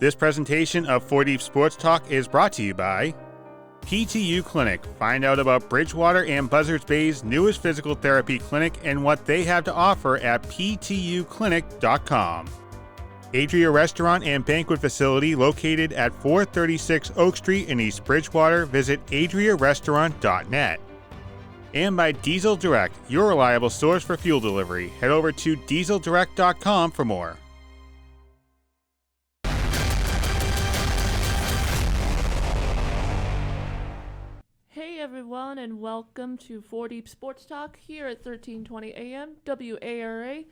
This presentation of 4 Deep Sports Talk is brought to you by PTU Clinic. Find out about Bridgewater and Buzzards Bay's newest physical therapy clinic and what they have to offer at ptuclinic.com. Adria Restaurant and Banquet Facility located at 436 Oak Street in East Bridgewater. Visit adriarestaurant.net. And by Diesel Direct, your reliable source for fuel delivery. Head over to dieseldirect.com for more. Hey everyone, and welcome to 4 Deep Sports Talk here at 1320 AM WARA.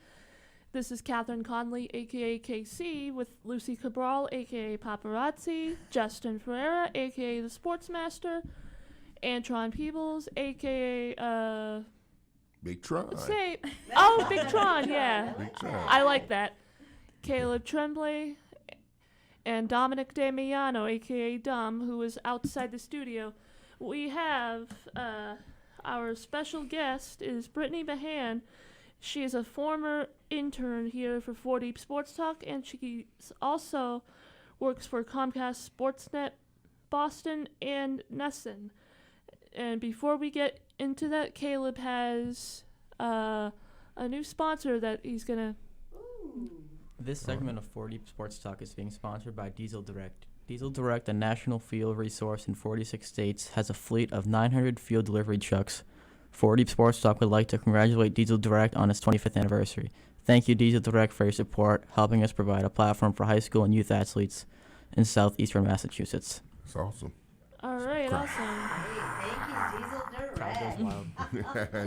This is Catherine Conley, aka KC, with Lucy Cabral, aka Paparazzi, Justin Ferreira, aka the Sportsmaster, Antron Peebles, aka Big Tron. Big Tron, yeah. Big Tron. I like that. Caleb Tremblay and Dominic Damiano, aka Dom, who is outside the studio. We have our special guest is Brittany Mahan. She is a former intern here for 4 Deep Sports Talk, and she also works for Comcast Sportsnet Boston and Nesson. And before we get into that, Caleb has a new sponsor that he's going to... This segment of 4 Deep Sports Talk is being sponsored by Diesel Direct. Diesel Direct, a national fuel resource in 46 states, has a fleet of 900 fuel delivery trucks. 4 Deep Sports Talk would like to congratulate Diesel Direct on its 25th anniversary. Thank you, Diesel Direct, for your support, helping us provide a platform for high school and youth athletes in southeastern Massachusetts. That's awesome. All right, awesome. Thank you, Diesel Direct.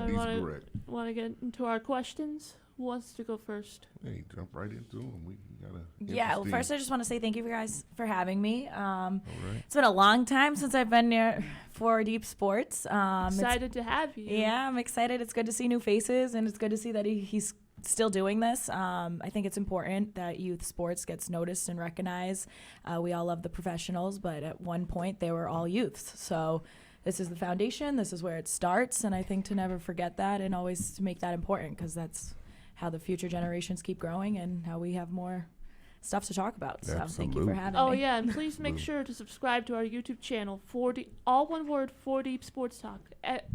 Diesel Direct. Want to get into our questions? Who wants to go first? Hey, jump right into them. We gotta. Yeah, well, first I just want to say thank you guys for having me. All right. It's been a long time since I've been near 4 Deep Sports. Excited to have you. Yeah, I'm excited. It's good to see new faces, and it's good to see that he's still doing this. I think it's important that youth sports gets noticed and recognized. We all love the professionals, but at one point they were all youths. So this is the foundation. This is where it starts, and I think to never forget that and always to make that important, because that's how the future generations keep growing and how we have more stuff to talk about. So thank you for having me. Oh yeah, and please make sure to subscribe to our YouTube channel, 4D, all one word, 4 Deep Sports Talk.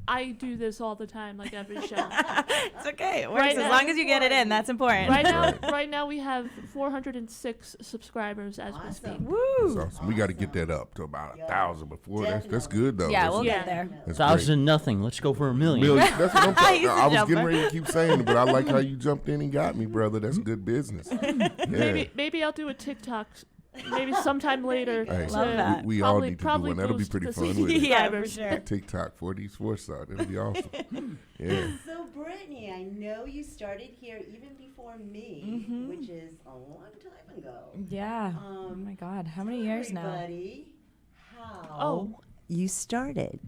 I do this all the time, like every show. It's okay. It works as long as you get it in. That's important. Right now we have 406 subscribers as we speak. Woo! That's awesome. We got to get that up to about 1,000 before. That's good though. Yeah, we'll get there. 1,000 nothing. Let's go for 1 million. That's what I'm talking. I was jumper. getting ready to keep saying it, but I like how you jumped in and got me, brother. That's good business. Yeah. Maybe I'll do a TikTok. Maybe sometime later. Hey, Love that. we all need to do one. That'll be pretty fun with it. Yeah, for sure. TikTok, 4 Deep Sports Talk. That'll be awesome. Yeah. So, Brittany, I know you started here even before me, which is a long time ago. Yeah. Oh my God, how many years now? Everybody, how you started?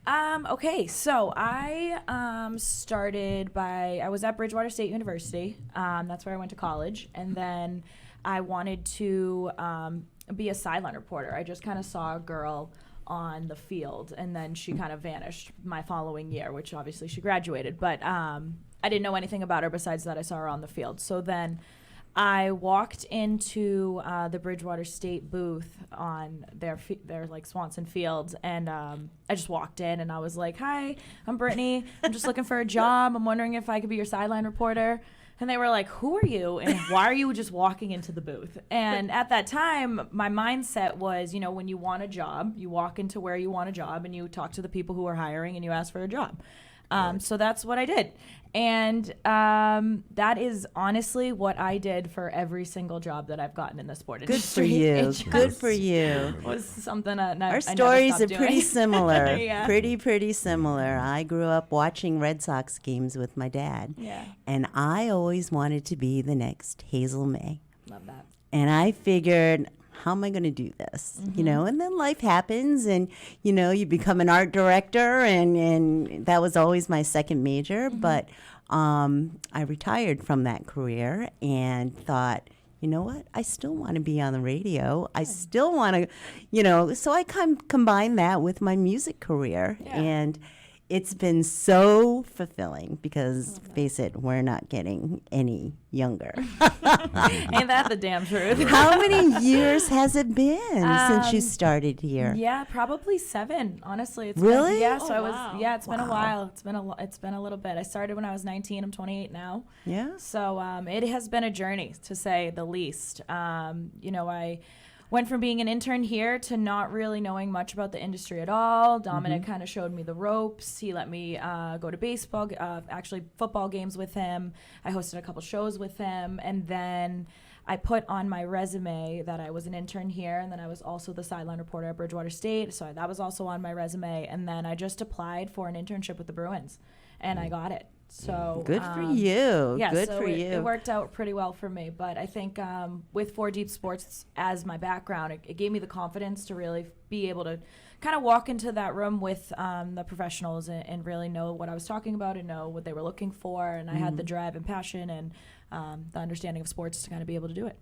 Okay, so I I was at Bridgewater State University. That's where I went to college, and then I wanted to be a sideline reporter. I just kind of saw a girl on the field, and then she kind of vanished my following year, which obviously she graduated. But I didn't know anything about her besides that I saw her on the field. So then I walked into the Bridgewater State booth on their like Swanson Fields, and I just walked in and I was like, "Hi, I'm Brittany. I'm just looking for a job. I'm wondering if I could be your sideline reporter." And they were like, "Who are you? And why are you just walking into the booth?" And at that time, my mindset was, when you want a job, you walk into where you want a job and you talk to the people who are hiring and you ask for a job. So that's what I did. And that is honestly what I did for every single job that I've gotten in the sport industry. Good for you. It was something Our stories are pretty similar. Yeah. Pretty similar. I grew up watching Red Sox games with my dad. Yeah. And I always wanted to be the next Hazel May. Love that. And I figured, how am I going to do this? And then life happens, and, you become an art director, and that was always my second major. But I retired from that career and thought, you know what? I still want to be on the radio. I still want to, so I combined that with my music career. Yeah. And it's been so fulfilling because, face it, we're not getting any younger. Ain't that the damn truth? How many years has it been since you started here? Yeah, probably 7. Honestly, it's Really? Been, yeah, so Oh, I was. wow. Yeah, it's been a while. It's been a little bit. I started when I was 19. I'm 28 now. Yeah. So it has been a journey, to say the least. I went from being an intern here to not really knowing much about the industry at all. Dominic kind of showed me the ropes. He let me go to baseball, actually football games with him. I hosted a couple shows with him. And then I put on my resume that I was an intern here, and then I was also the sideline reporter at Bridgewater State. So that was also on my resume. And then I just applied for an internship with the Bruins, and I got it. So Good for you. Yeah, Good so for it you. worked out pretty well for me. But I think with 4 Deep Sports as my background, it gave me the confidence to really be able to kind of walk into that room with the professionals and really know what I was talking about and know what they were looking for. And I had the drive and passion and the understanding of sports to kind of be able to do it.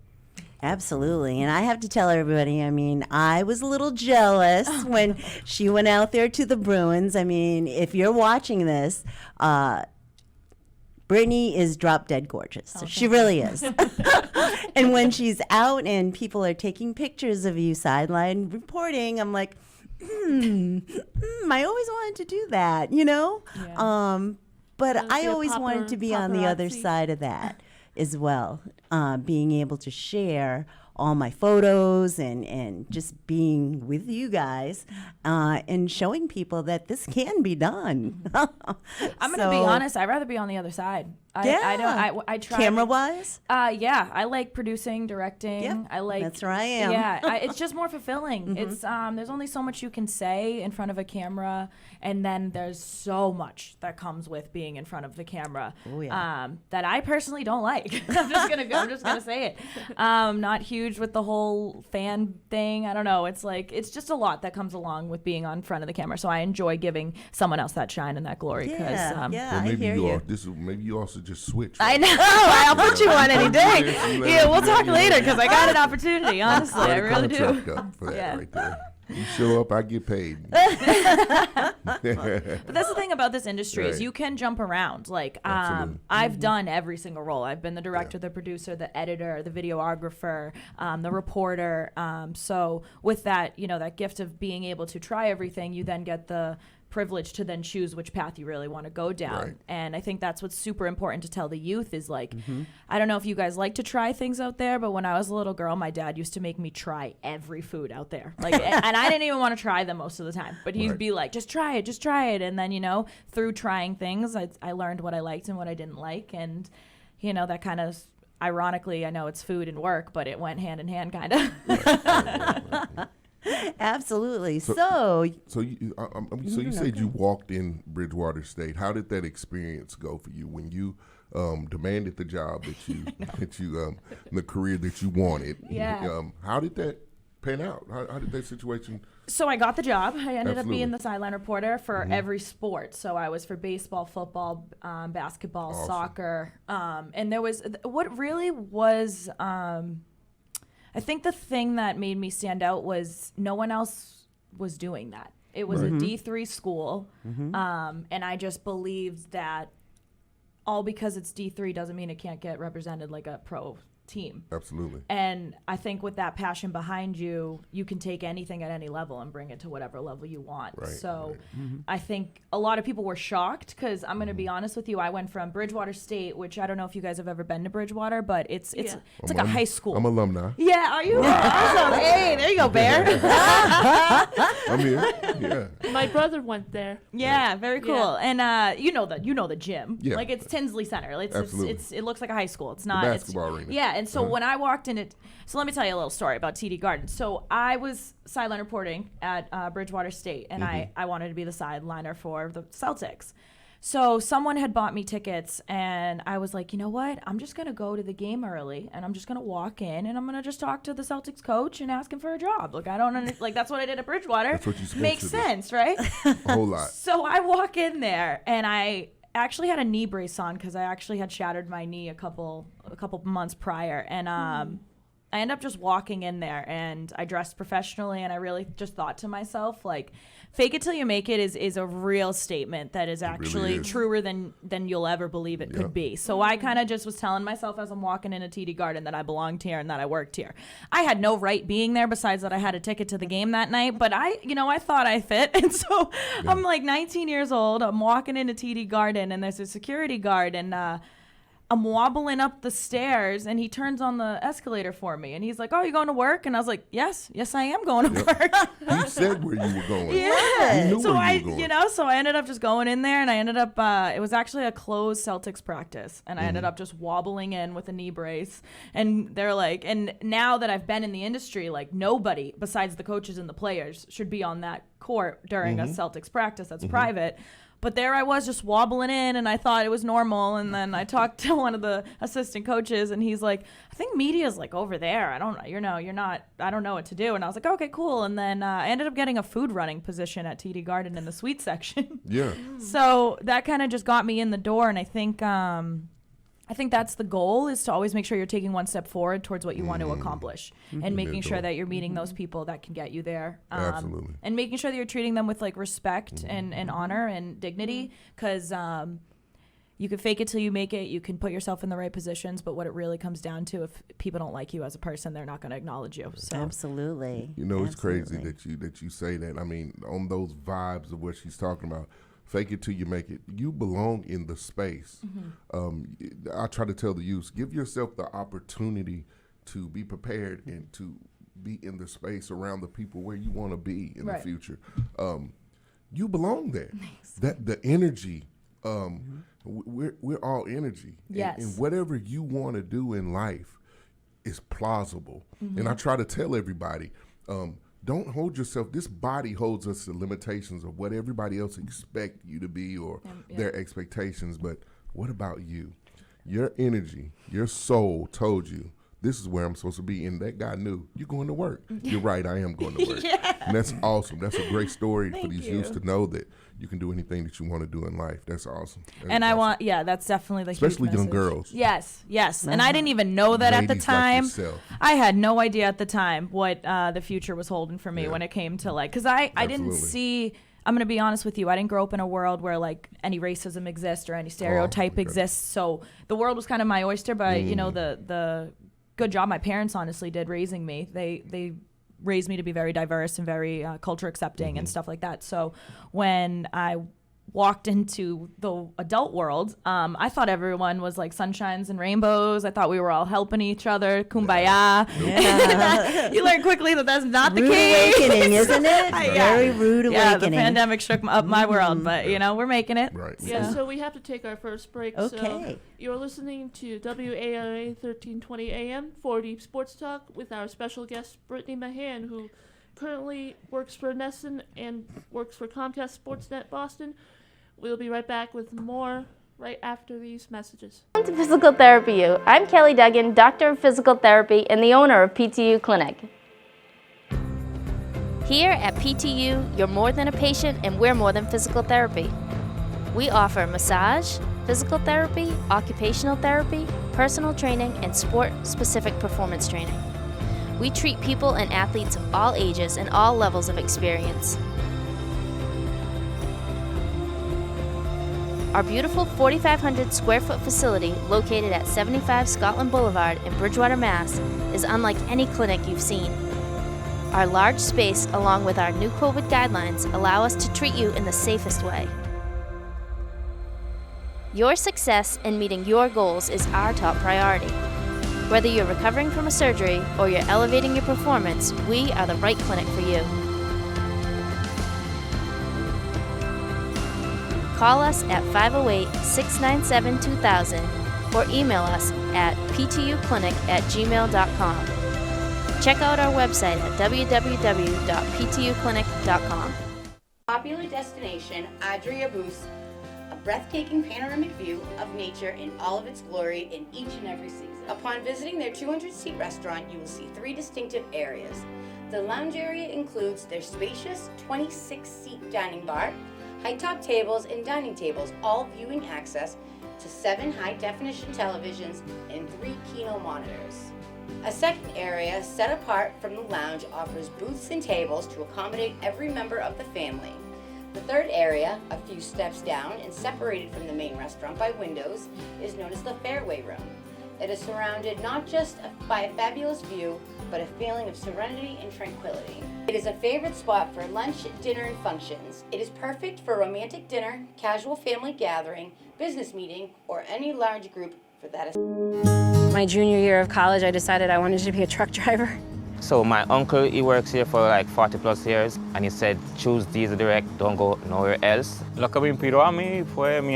Absolutely. And I have to tell everybody, I mean, I was a little jealous when she went out there to the Bruins. I mean, if you're watching this, Brittany is drop dead gorgeous. So she really is. And when she's out and people are taking pictures of you sideline reporting, I'm like, I always wanted to do that, you know? Yeah. But Wanna I be a always wanted to be on the other paparazzi. side of that as well, being able to share all my photos and just being with you guys and showing people that this can be done. I'm going to be honest. I'd rather be on the other side. I try. Camera wise? Yeah. I like producing, directing. Yep, I like. that's where I am. Yeah. It's just more fulfilling. It's there's only so much you can say in front of a camera, and then there's so much that comes with being in front of the camera. Oh, yeah. That I personally don't like. I'm just gonna say it. Not huge with the whole fan thing. I don't know. It's just a lot that comes along with being on front of the camera. So I enjoy giving someone else that shine and that glory. Yeah, Well, I maybe hear you. maybe you also just switch. I right? know. I'll put you on any day. You Yeah, we'll talk you later because I got an opportunity. Honestly, I Credit really contract do. up for that Yeah. right there. You show up, I get paid. But that's the thing about this industry is Right. you can jump around. Like Absolutely. I've done every single role. I've been the director, the producer, the editor, the videographer, the reporter. So with that, that gift of being able to try everything, you then get the privilege to then choose which path you really want to go down. Right. And I think that's what's super important to tell the youth is like, I don't know if you guys like to try things out there, but when I was a little girl, my dad used to make me try every food out there. Like, and I didn't even want to try them most of the time, but he'd Right. be like, just try it. And then, through trying things, I learned what I liked and what I didn't like. And, that kind of, ironically, I know it's food and work, but it went hand in hand kind of. Absolutely. So you said you walked in Bridgewater State. How did that experience go for you when you demanded the job that you the career that you wanted? Yeah. How did that pan out? How did that situation? So I got the job. I ended up Absolutely. being the sideline reporter for every sport. So I was for baseball, football, basketball, Awesome. soccer. And there was what really was. I think the thing that made me stand out was no one else was doing that. It was a D3 school, and I just believed that all because it's D3 doesn't mean it can't get represented like a pro team. Absolutely. And I think with that passion behind you, you can take anything at any level and bring it to whatever level you want. Right, So I think a lot of people were shocked because I'm going to be honest with you. I went from Bridgewater State, which I don't know if you guys have ever been to Bridgewater, but it's Yeah. like a high school. I'm alumni. Yeah, are you? Awesome. Hey, there you go, Bear. I'm here. Yeah. My brother went there. Yeah, very cool. Yeah. And you know the gym. Yeah. Like it's Tinsley Center. Absolutely. It looks like a high school. It's not basketball arena. Yeah, and so when I walked in it, so let me tell you a little story about TD Garden. So I was sideline reporting at Bridgewater State, and I wanted to be the sideliner for the Celtics. So someone had bought me tickets, and I was like, you know what? I'm just going to go to the game early, and I'm just going to walk in, and I'm going to just talk to the Celtics coach and ask him for a job. Like, I don't like that's what I did at Bridgewater. That's what you're supposed Makes to do. sense, right? A whole lot. So I walk in there, and I actually had a knee brace on because I actually had shattered my knee a couple months prior, and I ended up just walking in there, and I dressed professionally, and I really just thought to myself, like, fake it till you make it is a real statement that is actually truer than you'll ever believe it could be. So I kind of just was telling myself as I'm walking into TD Garden that I belonged here and that I worked here. I had no right being there besides that I had a ticket to the game that night, but I thought I fit. And so I'm like 19 years old. I'm walking into TD Garden, and there's a security guard, and I'm wobbling up the stairs, and he turns on the escalator for me, and he's like, "Oh, you going to work?" And I was like, yes, I am going to work. He said where you were going. Yeah. He knew So where you were going. So I ended up just going in there, and I ended up, it was actually a closed Celtics practice, and I ended up just wobbling in with a knee brace, and they're like, and now that I've been in the industry, like, nobody besides the coaches and the players should be on that court during a Celtics practice that's private. But there I was just wobbling in, and I thought it was normal. And then I talked to one of the assistant coaches, and he's like, "I think media's like over there. I don't know. You're not. I don't know what to do." And I was like, "Okay, cool." And then I ended up getting a food running position at TD Garden in the sweet section. Yeah. So that kind of just got me in the door, and I think that's the goal, is to always make sure you're taking one step forward towards what you want to accomplish, and making sure that you're meeting those people that can get you there. Absolutely. And making sure that you're treating them with like respect and honor and dignity, because you can fake it till you make it. You can put yourself in the right positions, but what it really comes down to, if people don't like you as a person, they're not going to acknowledge you. So Absolutely. It's crazy that you say that. I mean, on those vibes of what she's talking about. Fake it till you make it. You belong in the space. I try to tell the youth, give yourself the opportunity to be prepared and to be in the space around the people where you want to be in the future. You belong there. That the energy, we're all energy. Yes. And whatever you want to do in life is plausible. And I try to tell everybody, don't hold yourself. This body holds us to limitations of what everybody else expect you to be, or their expectations. But what about you? Your energy, your soul told you, this is where I'm supposed to be. And that guy knew, you're going to work. You're right, I am going to work. And that's awesome. That's a great story for these youths to know that you can do anything that you want to do in life. That's awesome. That's definitely the especially huge young message. girls. Yes. And I didn't even know that at the Ladies like time. yourself. I had no idea at the time what the future was holding for me when it came to like, because I didn't see. I'm going to be honest with you. I didn't grow up in a world where like any racism exists or any stereotype exists. So the world was kind of my oyster, but the good job my parents honestly did raising me. They raised me to be very diverse and very culture accepting and stuff like that. So when I walked into the adult world, I thought everyone was like sunshines and rainbows. I thought we were all helping each other, kumbaya. Yeah. You learn quickly that that's not the case. Rude awakening, isn't it? Very rude awakening. Yeah, the pandemic shook up my world, but we're making it. Right. Yeah, so we have to take our first break. Okay. So you're listening to WAIA 1320 AM 4D Sports Talk with our special guest, Brittany Mahan, who currently works for Nesson and works for Comcast Sportsnet Boston. We'll be right back with more right after these messages. Welcome to Physical Therapy U. I'm Kelly Duggan, Doctor of Physical Therapy and the owner of PTU Clinic. Here at PTU, you're more than a patient and we're more than physical therapy. We offer massage, physical therapy, occupational therapy, personal training, and sport-specific performance training. We treat people and athletes of all ages and all levels of experience. Our beautiful 4,500 square foot facility located at 75 Scotland Boulevard in Bridgewater, Mass. is unlike any clinic you've seen. Our large space, along with our new COVID guidelines, allow us to treat you in the safest way. Your success in meeting your goals is our top priority. Whether you're recovering from a surgery or you're elevating your performance, we are the right clinic for you. Call us at 508-697-2000 or email us at ptuclinic@gmail.com. Check out our website at www.ptuclinic.com. Popular destination, Adria Boost, a breathtaking panoramic view of nature in all of its glory in each and every season. Upon visiting their 200-seat restaurant, you will see 3 distinctive areas. The lounge area includes their spacious 26-seat dining bar, high-top tables and dining tables, all viewing access to 7 high-definition televisions and 3 Kino monitors. A second area, set apart from the lounge, offers booths and tables to accommodate every member of the family. The third area, a few steps down and separated from the main restaurant by windows, is known as the Fairway Room. It is surrounded not just by a fabulous view, but a feeling of serenity and tranquility. It is a favorite spot for lunch, dinner, and functions. It is perfect for romantic dinner, casual family gathering, business meeting, or any large group for that. My junior year of college, I decided I wanted to be a truck driver. So my uncle, he works here for like 40 plus years, and he said, choose Diesel Direct, don't go nowhere else. Lo que me inspiró a mí fue mi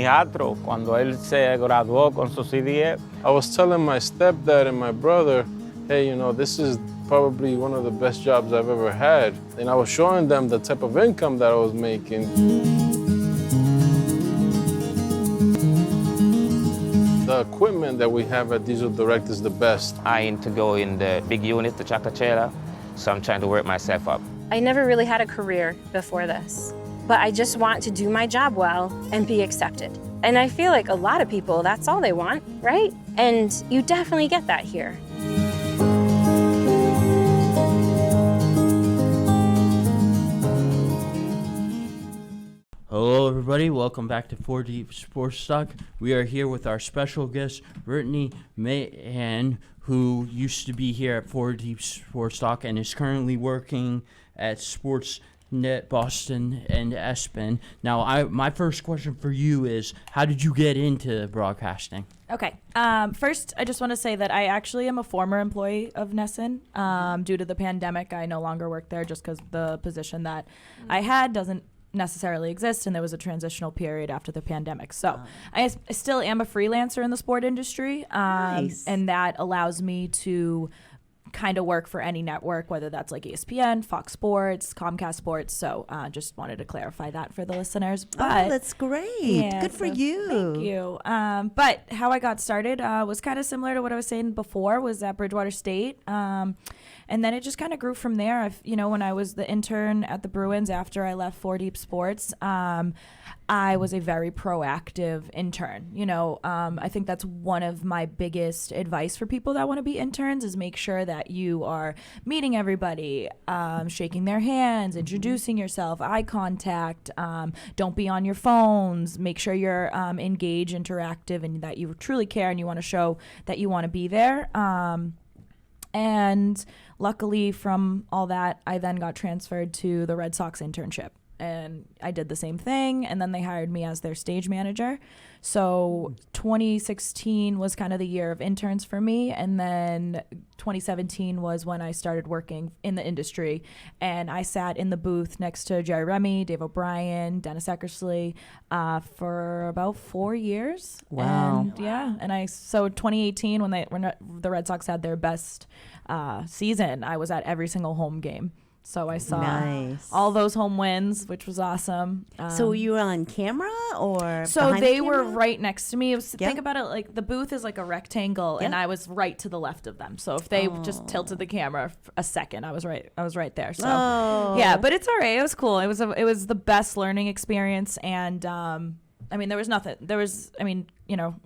hijastro, cuando él se graduó con su CDF. I was telling my stepdad and my brother, hey, you know, this is probably one of the best jobs I've ever had. And I was showing them the type of income that I was making. The equipment that we have at Diesel Direct is the best. I aim to go in the big unit, the tractor trailer, so I'm trying to work myself up. I never really had a career before this, but I just want to do my job well and be accepted. And I feel like a lot of people, that's all they want, right? And you definitely get that here. Hello, everybody. Welcome back to 4 Deep Sports Talk. We are here with our special guest, Brittany Mahan, who used to be here at 4 Deep Sports Talk and is currently working at Sportsnet Boston and ESPN. Now, my first question for you is, how did you get into broadcasting? Okay. First, I just want to say that I actually am a former employee of Nesson. Due to the pandemic, I no longer work there just because the position that I had doesn't necessarily exist, and there was a transitional period after the pandemic. So I still am a freelancer in the sport industry, Nice. and that allows me to kind of work for any network, whether that's like ESPN, Fox Sports, Comcast Sports. So just wanted to clarify that for the listeners. But that's great. yeah, Good for so you. Thank you. But how I got started was kind of similar to what I was saying before, was at Bridgewater State. And then it just kind of grew from there. When I was the intern at the Bruins after I left 4 Deep Sports, I was a very proactive intern. I think that's one of my biggest advice for people that want to be interns is make sure that you are meeting everybody, shaking their hands, introducing yourself, eye contact. Don't be on your phones. Make sure you're engaged, interactive, and that you truly care and you want to show that you want to be there. And luckily from all that, I then got transferred to the Red Sox internship. And I did the same thing, and then they hired me as their stage manager. So 2016 was kind of the year of interns for me, and then 2017 was when I started working in the industry. And I sat in the booth next to Jerry Remy, Dave O'Brien, Dennis Eckersley for about 4 years. Wow. And so 2018 when the Red Sox had their best season, I was at every single home game. So I saw all those home wins, which was awesome. So were you on camera or So behind they the were camera? right next to me. Think about it like the booth is like a rectangle, and I was right to the left of them. So if they just tilted the camera a second, I was right there. So yeah, but it's all right. It was cool. It was the best learning experience, and there was nothing.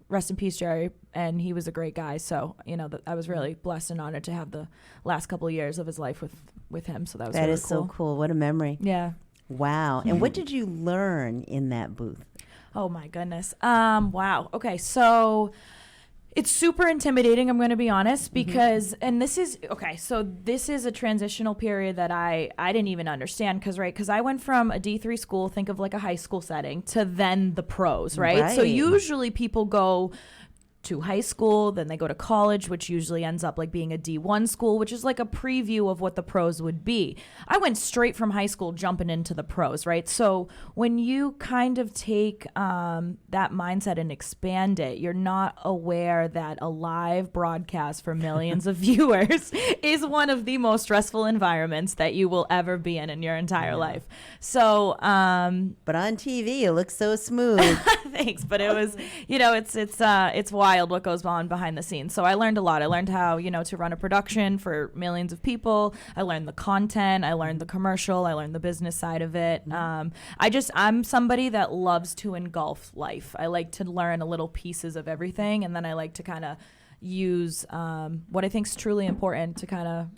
Rest in peace, Jerry, and he was a great guy. So I was really blessed and honored to have the last couple of years of his life with him. So that was That really is so cool. What a memory. Yeah. Wow. And what did you learn in that booth? Oh my goodness. Wow. Okay. So it's super intimidating, I'm going to be honest, because, and this is a transitional period that I didn't even understand because I went from a D3 school, think of like a high school setting, to then the pros, right? So usually people go to high school, then they go to college, which usually ends up like being a D1 school, which is like a preview of what the pros would be. I went straight from high school jumping into the pros, right? So when you kind of take that mindset and expand it, you're not aware that a live broadcast for millions of viewers is one of the most stressful environments that you will ever be in your entire life. So, but on TV, it looks so smooth. Thanks. But it was, it's wild what goes on behind the scenes. So I learned a lot. I learned how, to run a production for millions of people. I learned the content. I learned the commercial. I learned the business side of it. I'm somebody that loves to engulf life. I like to learn a little pieces of everything. And then I like to kind of use what I think is truly important to kind of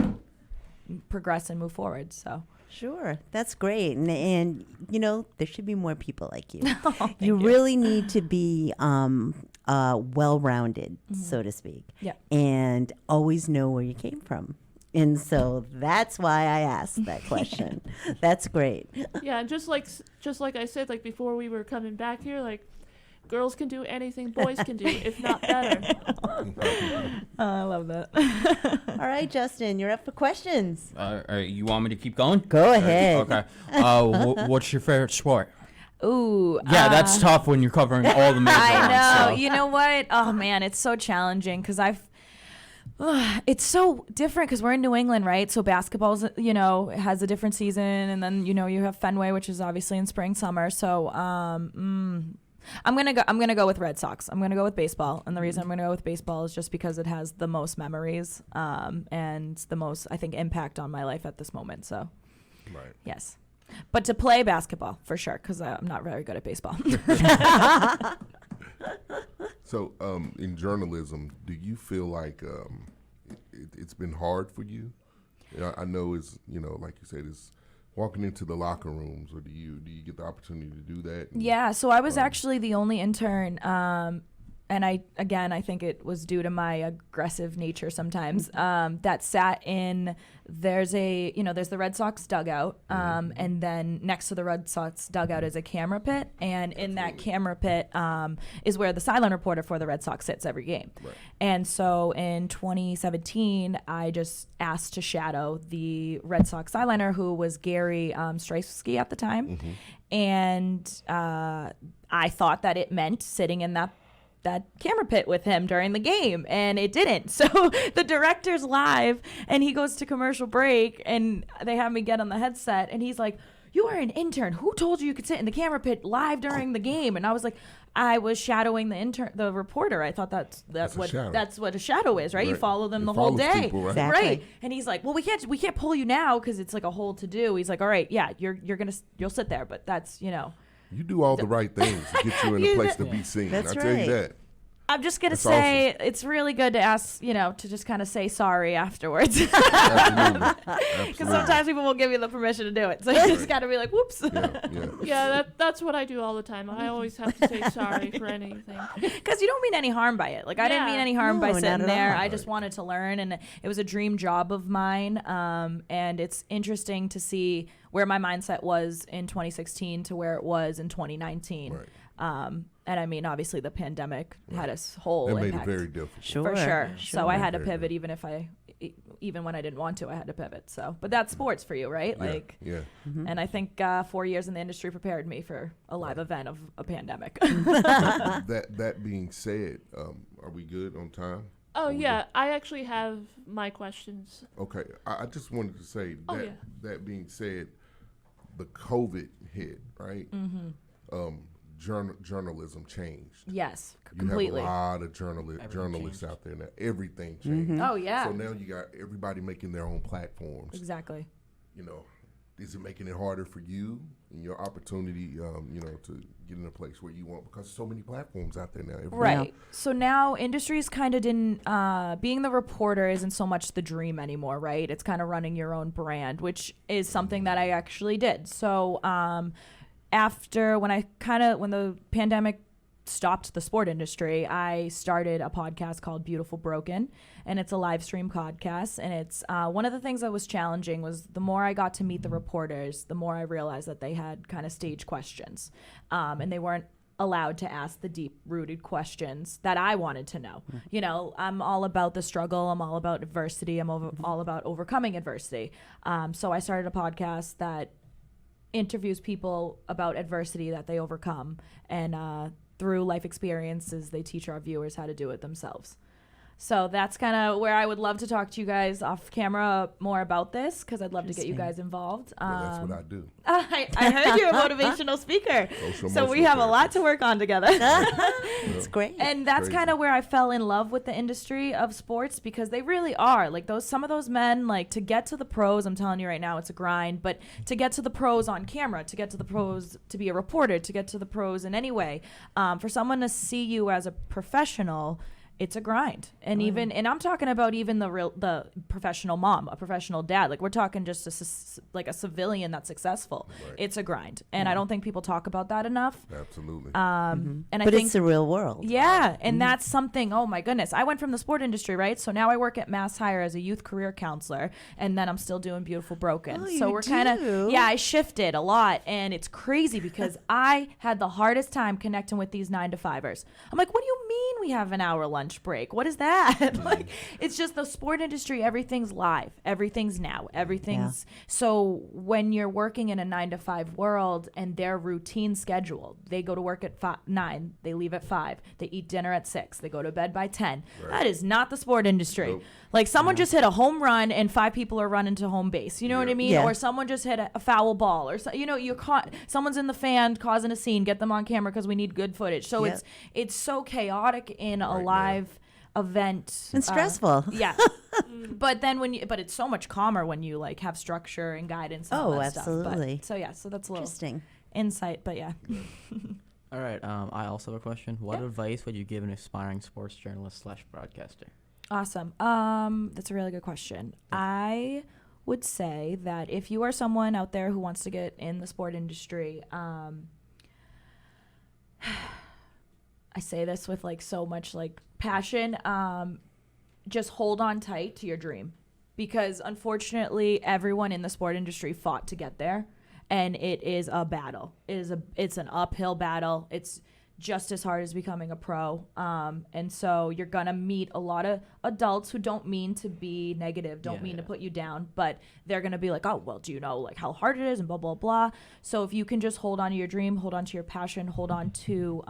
progress and move forward. So. Sure, that's great, and you know there should be more people like you. Thank you really need to be well-rounded, so to speak, Yeah. and always know where you came from. And so that's why I asked that question. That's great. Yeah, and just like I said, like before we were coming back here, like girls can do anything boys can do, if not better. I love that. All right, Justin, you're up for questions. You want me to keep going? Go ahead. Okay. What's your favorite sport? Ooh. Yeah, that's tough when you're covering all the major I know. ones. So. You know what? Oh man, it's so challenging because it's so different because we're in New England, right? So basketball's, has a different season, and then you have Fenway, which is obviously in spring, summer. So I'm gonna go with Red Sox. I'm gonna go with baseball, and the reason I'm gonna go with baseball is just because it has the most memories and the most, I think, impact on my life at this moment. So, Right. yes, but to play basketball for sure because I'm not very good at baseball. So, in journalism, do you feel like it's been hard for you? I know it's like you said, it's walking into the locker rooms, or do you get the opportunity to do that? Yeah, so I was actually the only intern, and I think it was due to my aggressive nature sometimes, that sat in, there's the Red Sox dugout, and then next to the Red Sox dugout is a camera pit, and in that camera pit is where the sideline reporter for the Red Sox sits every game. Right. And so in 2017, I just asked to shadow the Red Sox sideliner, who was Gary Straczewski at the time, and I thought that it meant sitting in that camera pit with him during the game, and it didn't. So the director's live, and he goes to commercial break, and they have me get on the headset, and he's like, "You are an intern. Who told you could sit in the camera pit live during the game?" And I was like, "I was shadowing the reporter. I thought that's what a shadow is, right? You follow them the whole day, people, right? Exactly. Right?" And he's like, "Well, we can't pull you now because it's like a whole to do." He's like, "All right, yeah, you'll sit there, but that's You do all the right things to get you in a place to be seen. That's I tell you right. that. I'm just going to That's say it's really good to ask, to just kind of say sorry afterwards. Absolutely. Because sometimes people won't give you the permission to do it. So you just got to be like, whoops. Yeah, that's what I do all the time. I always have to say sorry for anything. Because you don't mean any harm by it. Like, I didn't mean any harm by No, sitting not at there. all. I just wanted to learn, and it was a dream job of mine. And it's interesting to see where my mindset was in 2016 to where it was in 2019. Right. And I mean, obviously, the pandemic had a whole It made impact. it very difficult. Sure. For sure. So I had to Very pivot even when I didn't want to. I had to pivot. So, but that's sports for you, right? Yeah. And I think 4 years in the industry prepared me for a live event of a pandemic. That being said, are we good on time? Oh yeah, I actually have my questions. Okay. I just wanted to say Oh, that yeah. that being said, the COVID hit, right? Journalism changed. Yes, You completely. have a lot of journalists out there now. Everything changed. Oh yeah, So now you got everybody making their own platforms. exactly. Is it making it harder for you and your opportunity, to get in a place where you want, because so many platforms out there now. Right. So now industries kind of didn't, being the reporter isn't so much the dream anymore, right? It's kind of running your own brand, which is something that I actually did. So after when the pandemic stopped the sport industry, I started a podcast called Beautiful Broken, and it's a live stream podcast. And it's one of the things that was challenging was the more I got to meet the reporters, the more I realized that they had kind of stage questions, and they weren't allowed to ask the deep-rooted questions that I wanted to know. I'm all about the struggle. I'm all about adversity. I'm all about overcoming adversity. So I started a podcast that interviews people about adversity that they overcome, and through life experiences, they teach our viewers how to do it themselves. So that's kind of where I would love to talk to you guys off camera more about this, because I'd love to get you guys involved. That's what I do. I heard you're a motivational speaker. So we have a lot to work on together. It's great. And that's kind of where I fell in love with the industry of sports, because they really are like some of those men, like, to get to the pros, I'm telling you right now, it's a grind, but to get to the pros on camera, to get to the pros, to be a reporter, to get to the pros in any way, for someone to see you as a professional, it's a grind. And and I'm talking about even the professional mom, a professional dad. Like we're talking just a civilian that's successful. Right. It's a grind. And I don't think people talk about that enough. Absolutely. And I but think it's the real world. Yeah. And that's something, oh my goodness. I went from the sport industry, right? So now I work at Mass Hire as a youth career counselor, and then I'm still doing Beautiful Broken. Oh, so we're kind of, I shifted a lot, and it's crazy because I had the hardest time connecting with these 9-to-5ers. I'm like, what do you mean we have an hour lunch break? What is that? Like, it's just the sport industry. Everything's live. Everything's now. Everything's so when you're working in a 9-to-5 world and they're routine scheduled, they go to work at 9, they leave at 5, they eat dinner at 6, they go to bed by 10. Right. That is not the sport industry. Nope. Like someone just hit a home run and 5 people are running to home base. You know what I mean? Yeah. Or someone just hit a foul ball, or you're caught. Someone's in the fan causing a scene. Get them on camera because we need good footage. So it's so chaotic in a live event and stressful. But then but it's so much calmer when you like have structure and guidance. And all that absolutely. Stuff. But, so that's a little interesting insight. But All right. I also have a question. What advice would you give an aspiring sports journalist / broadcaster? Awesome. That's a really good question. I would say that if you are someone out there who wants to get in the sport industry, I say this with like so much like passion, just hold on tight to your dream, because unfortunately everyone in the sport industry fought to get there, and it is a battle. It's an uphill battle. It's just as hard as becoming a pro. And so you're gonna meet a lot of adults who don't mean to be negative, don't mean to put you down, but they're gonna be like, oh, well, do you know like how hard it is and blah, blah, blah. So if you can just hold on to your dream, hold on to your passion, hold on to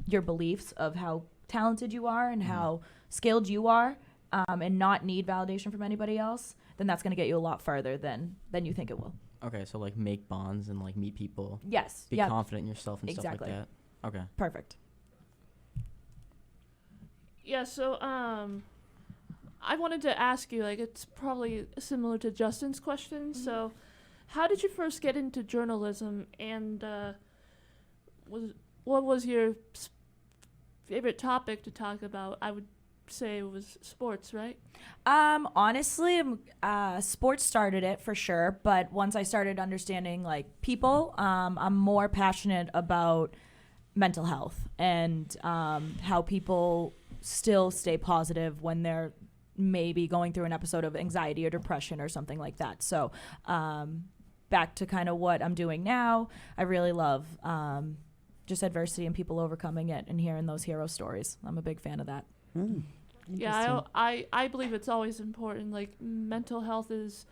your beliefs of how talented you are and how skilled you are, and not need validation from anybody else, then that's gonna get you a lot further than you think it will. Okay, so like make bonds and like meet people. Yes. Be confident in yourself and stuff like that. Okay. Perfect. Yeah, so I wanted to ask you, like, it's probably similar to Justin's question. Mm-hmm. So how did you first get into journalism, and what was your favorite topic to talk about? I would say it was sports, right? Honestly, sports started it for sure, but once I started understanding like people, I'm more passionate about mental health and how people still stay positive when they're maybe going through an episode of anxiety or depression or something like that. So back to kind of what I'm doing now, I really love just adversity and people overcoming it and hearing those hero stories. I'm a big fan of that. Yeah, I believe it's always important. Like, mental health is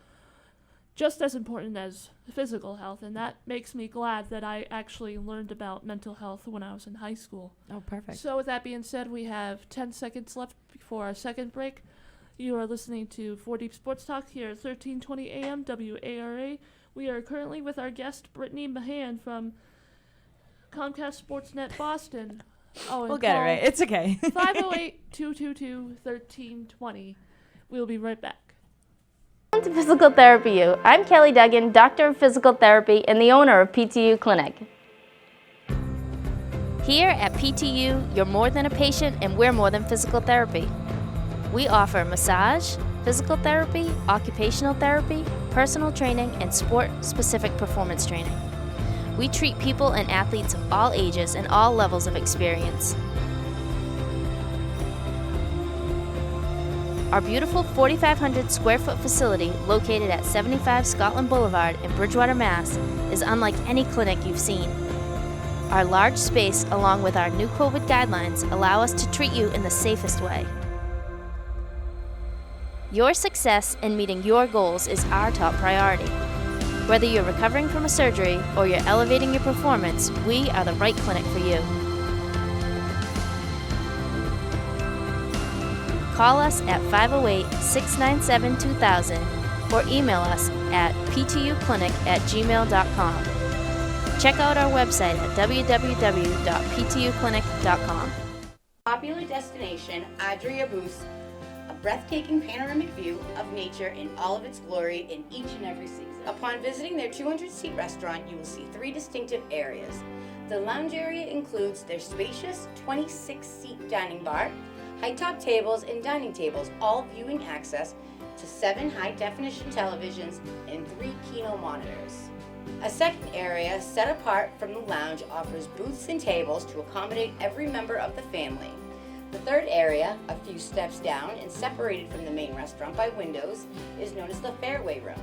just as important as physical health, and that makes me glad that I actually learned about mental health when I was in high school. Oh, perfect. So with that being said, we have 10 seconds left before our second break. You are listening to 4 Deep Sports Talk here at 1320 AM WARA. We are currently with our guest, Brittany Mahan from Comcast Sportsnet Boston. Oh, we'll get it right. It's okay. 508-222-1320. We'll be right back. Welcome to Physical Therapy U. I'm Kelly Duggan, Doctor of Physical Therapy and the owner of PTU Clinic. Here at PTU, you're more than a patient and we're more than physical therapy. We offer massage, physical therapy, occupational therapy, personal training, and sport-specific performance training. We treat people and athletes of all ages and all levels of experience. Our beautiful 4,500 square foot facility located at 75 Scotland Boulevard in Bridgewater, Mass. is unlike any clinic you've seen. Our large space, along with our new COVID guidelines, allow us to treat you in the safest way. Your success in meeting your goals is our top priority. Whether you're recovering from a surgery or you're elevating your performance, we are the right clinic for you. Call us at 508-697-2000 or email us at ptuclinic@gmail.com. Check out our website at www.ptuclinic.com. Popular destination, Adria Boost, a breathtaking panoramic view of nature in all of its glory in each and every season. Upon visiting their 200-seat restaurant, you will see 3 distinctive areas. The lounge area includes their spacious 26-seat dining bar, high-top tables, and dining tables, all viewing access to 7 high-definition televisions and 3 Kino monitors. A second area, set apart from the lounge, offers booths and tables to accommodate every member of the family. The third area, a few steps down and separated from the main restaurant by windows, is known as the Fairway Room.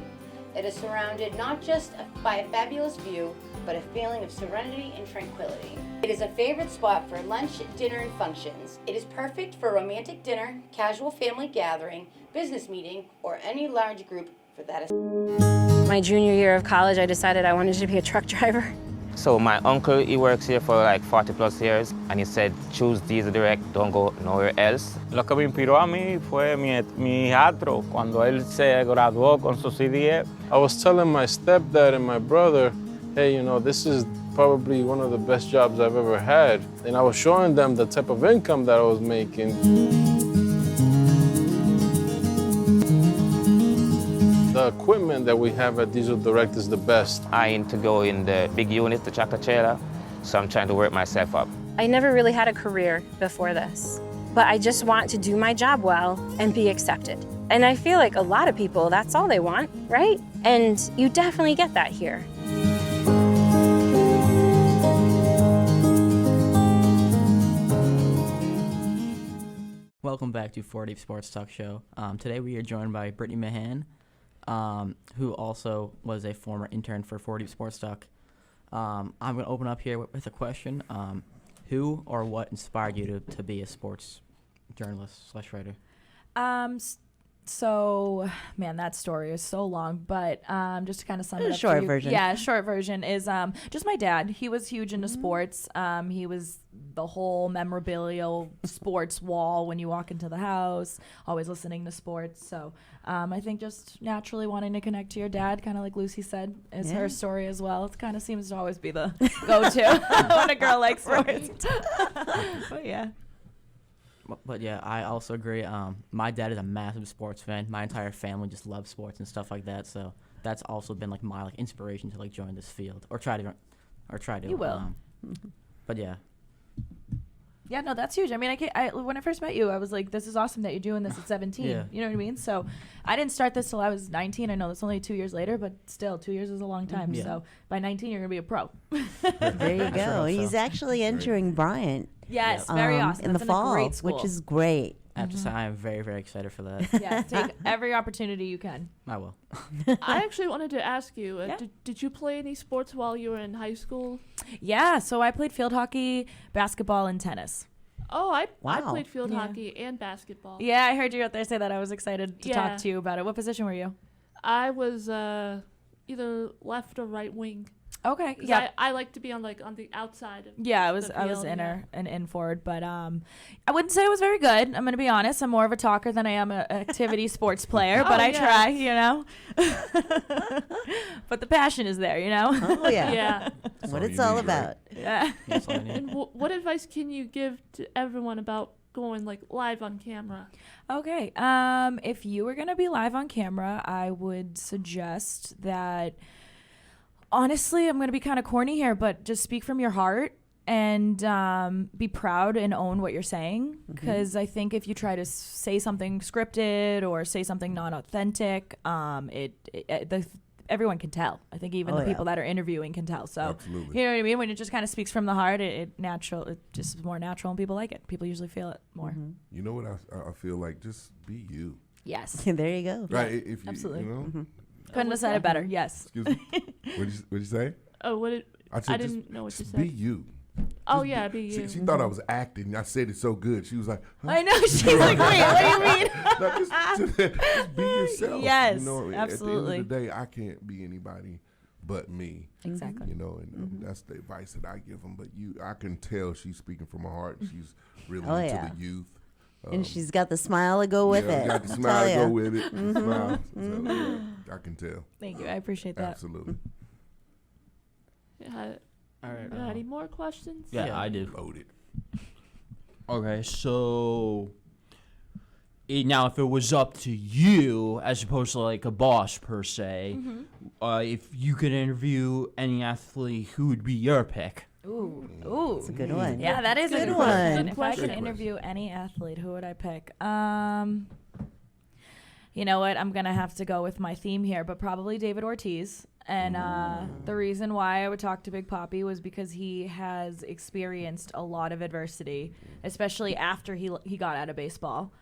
It is surrounded not just by a fabulous view, but a feeling of serenity and tranquility. It is a favorite spot for lunch, dinner, and functions. It is perfect for romantic dinner, casual family gathering, business meeting, or any large group for that. My junior year of college, I decided I wanted to be a truck driver. So my uncle, he works here for like 40 plus years, and he said, choose Diesel Direct, don't go nowhere else. Lo que me inspiró a mí fue mi hijastro cuando él se graduó con su CDF. I was telling my stepdad and my brother, hey, you know, this is probably one of the best jobs I've ever had. And I was showing them the type of income that I was making. The equipment that we have at Diesel Direct is the best. I need to go in the big unit, the tractor trailer, so I'm trying to work myself up. I never really had a career before this, but I just want to do my job well and be accepted. And I feel like a lot of people, that's all they want, right? And you definitely get that here. Welcome back to 4 Deep Sports Talk Show. Today we are joined by Brittany Mahan, who also was a former intern for 4 Deep Sports Talk. I'm going to open up here with a question. Who or what inspired you to be a sports journalist / writer? So, man, that story is so long, but just to kind of sum it up. Short version. Yeah, short version is just my dad. He was huge into sports. He was the whole memorabilia sports wall when you walk into the house, always listening to sports. So I think just naturally wanting to connect to your dad, kind of like Lucy said, is her story as well. It kind of seems to always be the go-to when a girl likes sports. But yeah. But yeah, I also agree. My dad is a massive sports fan. My entire family just loves sports and stuff like that. So that's also been like my inspiration to join this field or try to. You will. But yeah. Yeah, no, that's huge. I mean, when I first met you, I was like, this is awesome that you're doing this at 17. Yeah. You know what I mean? So I didn't start this till I was 19. I know that's only 2 years later, but still, 2 years is a long time. Yeah. So by 19, you're going to be a pro. There you go. He's actually entering Bryant. Yes, very awesome. In That's the fall, a great school. which is great. I have to say, I am very, very excited for that. Yeah, take every opportunity you can. I will. I actually wanted to ask you, Yeah. did you play any sports while you were in high school? Yeah, so I played field hockey, basketball, and tennis. Oh, I Wow. played field Yeah. hockey and basketball. Yeah, I heard you out there say that. I was excited to Yeah. talk to you about it. What position were you? I was either left or right wing. Okay. 'Cause Yeah. I like to be on the outside of Yeah, I the was field, inner and in forward, but I wouldn't say it was very good. I'm gonna be honest. I'm more of a talker than I am an activity sports player, but Oh, I yeah. try, you know. But the passion is there, you know. Oh yeah. Yeah. What all it's you all need, right? about. Yeah. That's all I need. And what advice can you give to everyone about going live on camera? Okay. If you were gonna be live on camera, I would suggest that. Honestly, I'm gonna be kind of corny here, but just speak from your heart and be proud and own what you're saying. Because I think if you try to say something scripted or say something non-authentic, everyone can tell. I think even the people that are interviewing can tell. So Absolutely. you know what I mean? When it just kind of speaks from the heart, it just is more natural and people like it. People usually feel it more. You know what I feel like? Just be you. Yes. There you go. Right? If you, absolutely. you know. Couldn't have said it better. Yes. Excuse me. What'd you say? Oh, said I didn't just, know what you just said. be you. Oh Just yeah, be you. She thought I was acting. I said it so good. She was like, huh? I know. She's like, wait, what do you mean? No, just be yourself. Yes, you know, absolutely. At the end of the day, I can't be anybody but me. Exactly. You know, and that's the advice that I give them. But I can tell she's speaking from her heart. She's really Oh, into yeah. the youth. And she's got the smile to go with it. Got the I'll smile to tell go ya. with it. Smile. So, yeah, I can tell. Thank you. I appreciate that. Absolutely. Yeah. All right. Any more questions? Yeah, I do. Loaded. Okay, so now if it was up to you, as opposed to a boss per se, if you could interview any athlete, who would be your pick? Ooh. That's a good one. Yeah, that is a good one. question. Good If I could question. interview any athlete, who would I pick? You know what? I'm going to have to go with my theme here, but probably David Ortiz. And the reason why I would talk to Big Papi was because he has experienced a lot of adversity, especially after he got out of baseball.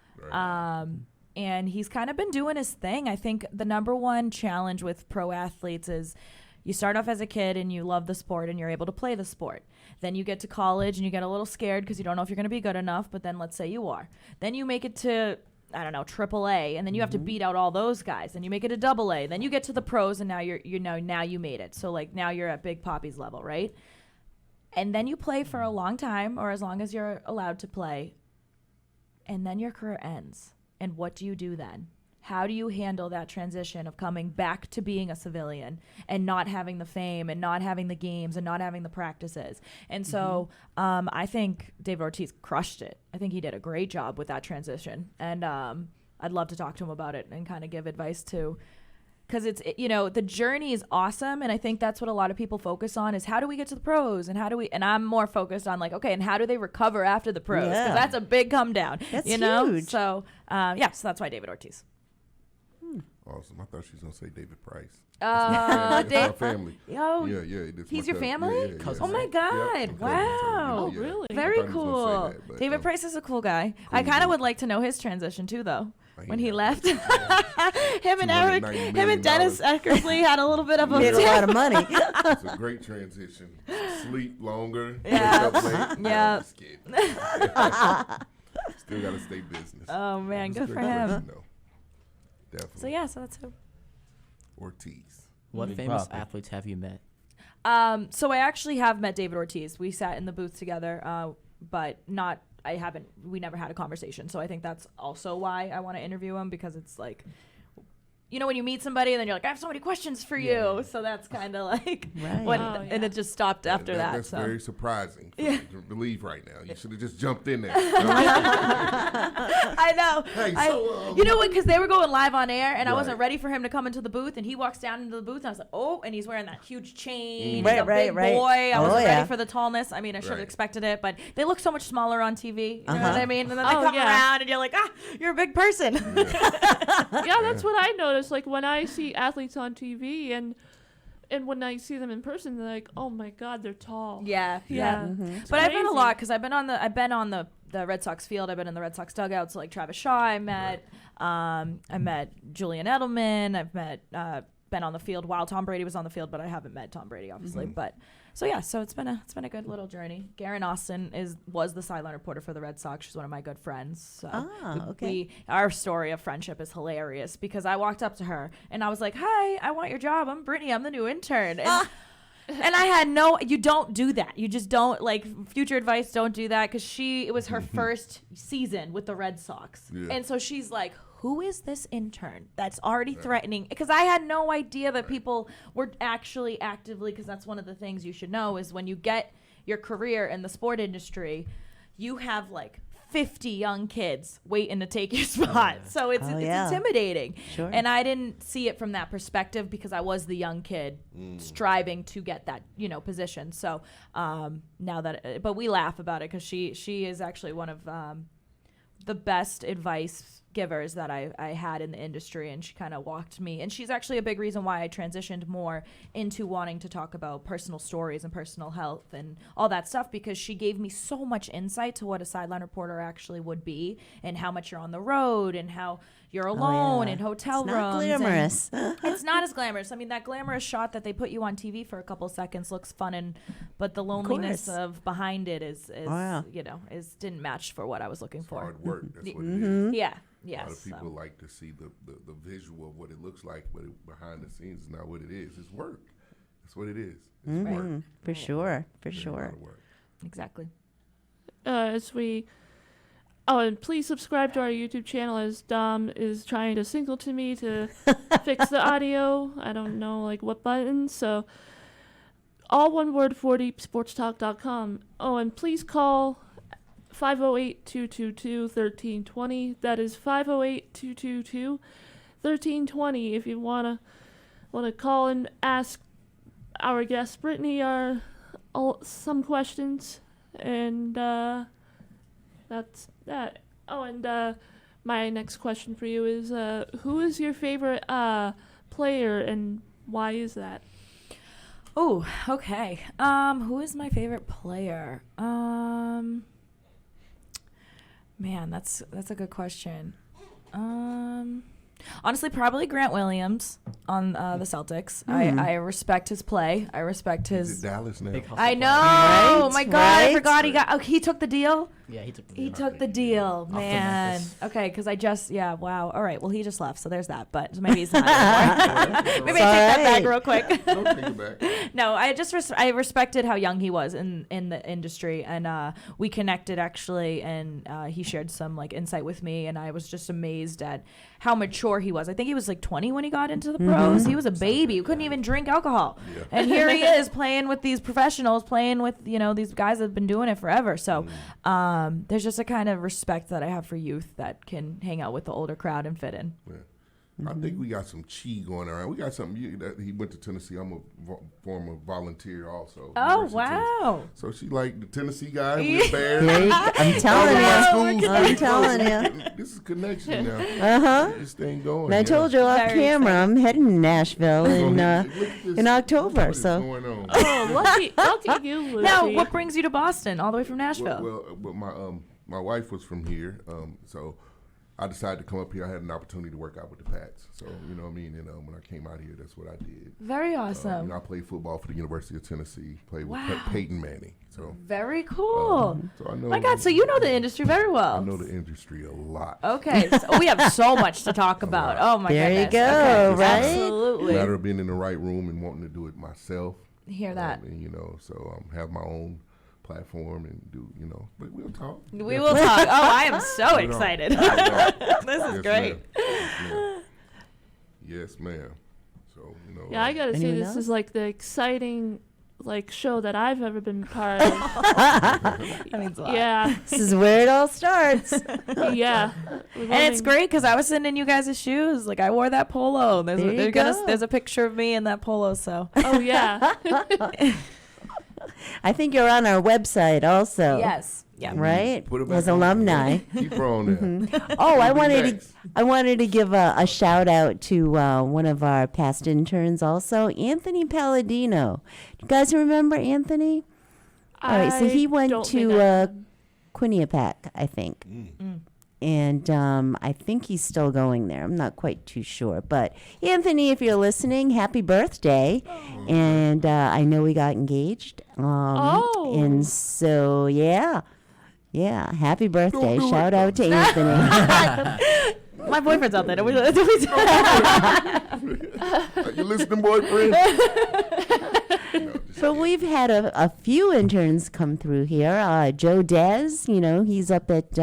And he's kind of been doing his thing. I think the number one challenge with pro athletes is you start off as a kid and you love the sport and you're able to play the sport. Then you get to college and you get a little scared because you don't know if you're going to be good enough, but then let's say you are. Then you make it to, I don't know, AAA, and then you have to beat out all those guys. Then you make it to AA. Then you get to the pros, and now now you made it. So like now you're at Big Papi's level, right? And then you play for a long time, or as long as you're allowed to play, and then your career ends. And what do you do then? How do you handle that transition of coming back to being a civilian and not having the fame and not having the games and not having the practices? And so I think David Ortiz crushed it. I think he did a great job with that transition. And I'd love to talk to him about it and kind of give advice too. Because the journey is awesome. And I think that's what a lot of people focus on is how do we get to the pros and and I'm more focused on like, okay, and how do they recover after the pros? Because that's a big come down. That's huge. So, so that's why David Ortiz. Awesome. I thought she was going to say David Price. That's my family. Yo, Yeah. he's your family? Yeah. Oh my God! Wow. Oh, really? Very I thought he was cool. gonna say that, but, David Price is a cool guy. I kind of would like to know his transition too, though. When he left, him and Dennis Eckersley had a little bit of a made a lot of money. It's a great transition. Sleep longer. Yeah. Wake up late. No, Yeah. I'm just kidding. Still got to stay business. Oh man, That's a good for great him. question, though. Definitely. So that's who. Ortiz. What famous athletes have you met? So I actually have met David Ortiz. We sat in the booth together, but not. We never had a conversation. So I think that's also why I want to interview him, because it's like, when you meet somebody and then you're like, I have so many questions for you. Yeah. So that's kind of like, Right. and it just stopped after that. That's So. very surprising to believe right now. You should have just jumped in there. I know. Hey, you know what? Because they were going live on air, and I wasn't Right. ready for him to come into the booth, and he walks down into the booth, and I was like, oh, and he's wearing that huge chain. Right, He's a right, big right. boy. I wasn't yeah. ready for the tallness. I mean, I should have Right. expected it, but they look so much smaller on TV. You know what I mean? And then they Oh, come yeah. around, and you're like, you're a big person. Yeah, that's what I noticed. Like when I see athletes on TV and when I see them in person, they're like, oh my God, they're tall. Yeah. It's But I've been a crazy. lot because I've been on the Red Sox field. I've been in the Red Sox dugout. So like Travis Shaw, I met Julian Edelman. I've met been on the field while Tom Brady was on the field, but I haven't met Tom Brady obviously. But so it's been a good little journey. Garen Austin was the sideline reporter for the Red Sox. She's one of my good friends. So okay. our story of friendship is hilarious because I walked up to her and I was like, "Hi, I want your job. I'm Brittany. I'm the new intern." And I had you don't do that. You just don't, future advice, don't do that, because it was her first season with the Red Sox. Yeah. And so she's like, who is this intern that's already threatening? Because I had no idea that people were actually actively, because that's one of the things you should know is when you get your career in the sport industry, you have 50 young kids waiting to take your spot. So it's intimidating. Sure. And I didn't see it from that perspective because I was the young kid striving to get that, position. So but we laugh about it because she is actually one of the best advice givers that I had in the industry, and she kind of walked me, and she's actually a big reason why I transitioned more into wanting to talk about personal stories and personal health and all that stuff, because she gave me so much insight to what a sideline reporter actually would be and how much you're on the road and how you're alone in hotel it's rooms. not glamorous. It's not as glamorous. I mean, that glamorous shot that they put you on TV for a couple seconds looks fun, but the loneliness of behind it is didn't match for what I was looking for. Hard work. That's what it is. Yeah. A lot of people like to see the visual of what it looks like, but behind the scenes is not what it is. It's work. That's what it is. It's work. For sure. For There's a sure. lot of work. Exactly. And please subscribe to our YouTube channel as Dom is trying to signal to me to fix the audio. I don't know what button. So all one word, 4deepsportstalk.com. Oh, and please call 508-222-1320. That is 508-222-1320 if you wanna call and ask our guest Brittany all some questions, and that's that. Oh, and my next question for you is, who is your favorite player, and why is that? Oh, okay. Who is my favorite player? Man, that's a good question. Honestly, probably Grant Williams on the Celtics. I respect his play. I respect He's his. at Dallas now. I know. Right, Oh my God, I right. forgot he got. Oh, he took the deal. Yeah, he took the He deal. took the deal, man. Memphis. Okay, because wow. All right, well, he just left, so there's that. But maybe he's not anymore. Maybe I take that back real quick. Don't take it back. No, I just I respected how young he was in the industry, and we connected actually, and he shared some like insight with me, and I was just amazed at how mature he was. I think he was like 20 when he got into the pros. He was a baby who couldn't even drink alcohol, and here he is playing with these professionals, playing with these guys that have been doing it forever. So there's just a kind of respect that I have for youth that can hang out with the older crowd and fit in. Yeah. I think we got some chi going around. We got something. He went to Tennessee. I'm a former volunteer also. Oh, University of wow. Tennessee. So she like the Tennessee guy with There bears. you go. I'm telling you. I'm telling you. This is connection now. Uh-huh. This thing going. And I told you off Very camera, I'm heading to Nashville in October. What is So going on? Oh, lucky you, Lucy. Now, what brings you to Boston, all the way from Nashville? Well, my wife was from here, so I decided to come up here. I had an opportunity to work out with the Pats, so you know what I mean. And when I came out here, that's what I did. Very awesome. I played football for the University of Tennessee. Played with Wow. Peyton Manning. So Very cool. so I know. My God, so you know the industry very well. I know the industry a lot. Okay, so we have so much to talk about. Oh my There you goodness. go, Okay, right? Absolutely. Matter of being in the right room and wanting to do it myself. Hear that. And, so have my own platform and do, but we'll talk. We will talk. Oh, I am so You know. excited. You know. This is Yes, great. ma'am. Yes, ma'am. So, Yeah, I gotta say, Anyone this else? is like the exciting show that I've ever been part of. That means a lot. Yeah, this is where it all starts. yeah. And it's great because I was sitting in you guys' shoes. Like I wore that polo. There you There's go. a picture of me in that polo. So Oh yeah. I think you're on our website also. yes, yeah. Right? Put it back As on. alumni. Keep her on there. Oh, I Who'll be wanted next? to give a shout out to one of our past interns also, Anthony Palladino. You guys remember Anthony? All right, so he went don't to think Quinnipiac, I think. And I think he's still going there. I'm not quite too sure. But Anthony, if you're listening, happy birthday. And I know we got engaged. And so, yeah, happy birthday. Shout out to Anthony. My boyfriend's out there. Are you listening, boyfriend? So we've had a few interns come through here. Joe Dez, he's up at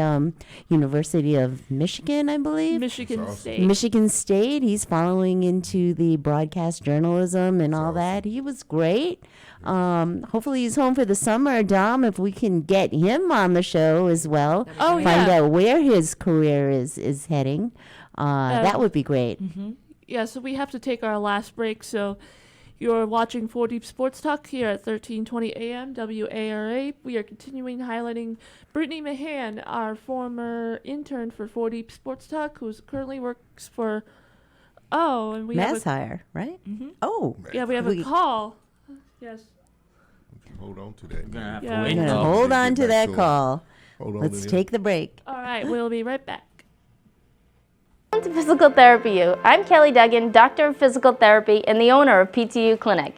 University of Michigan, I believe. Michigan State. Michigan State. He's following into the broadcast journalism and all that. He was great. Hopefully he's home for the summer. Dom, if we can get him on the show as well. Oh, Find yeah. out where his career is heading. That would be great. Yeah, so we have to take our last break. So you're watching 4 Deep Sports Talk here at 1320 AM WARA. We are continuing highlighting Brittany Mahan, our former intern for 4 Deep Sports Talk, who currently works for. Oh, and we Mass have hire, right? Oh. we have a call. Yes. Hold on to that. Gonna have Yeah. to wait. Yeah, though. hold Get on to back that to him. call. Hold on. Let's Lydia. take the break. All right, we'll be right back. Welcome to Physical Therapy U. I'm Kelly Duggan, Doctor of Physical Therapy and the owner of PTU Clinic.